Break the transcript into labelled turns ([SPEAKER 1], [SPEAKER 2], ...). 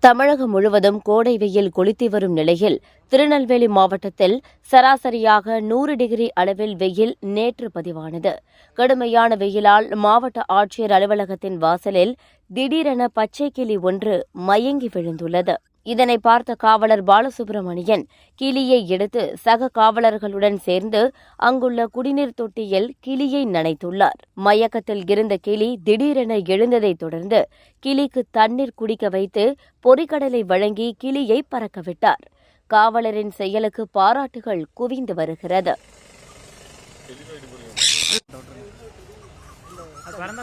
[SPEAKER 1] தமிழகம் முழுவதும் கோடை வெயில் கொளுத்தி வரும் நிலையில் திருநெல்வேலி மாவட்டத்தில் சராசரியாக 100 டிகிரி அளவில் வெயில் நேற்று பதிவானது. கடுமையான வெயிலால் மாவட்ட ஆட்சியர் அலுவலகத்தின் வாசலில் திடீரென பச்சை கிளி ஒன்று மயங்கி விழுந்துள்ளது. இதனை பார்த்த காவலர் பாலசுப்ரமணியன் கிளியை எடுத்து சக காவலர்களுடன் சேர்ந்து அங்குள்ள குடிநீர் தொட்டியில் கிளியை நனைத்துள்ளார். மயக்கத்தில் இருந்த கிளி திடீரென எழுந்ததைத் தொடர்ந்து கிளிக்கு தண்ணீர் குடிக்க வைத்து பொரிகடலை வழங்கி கிளியை பறக்கவிட்டார். காவலரின் செயலுக்கு பாராட்டுகள் குவிந்து வருகிறது.
[SPEAKER 2] பறந்த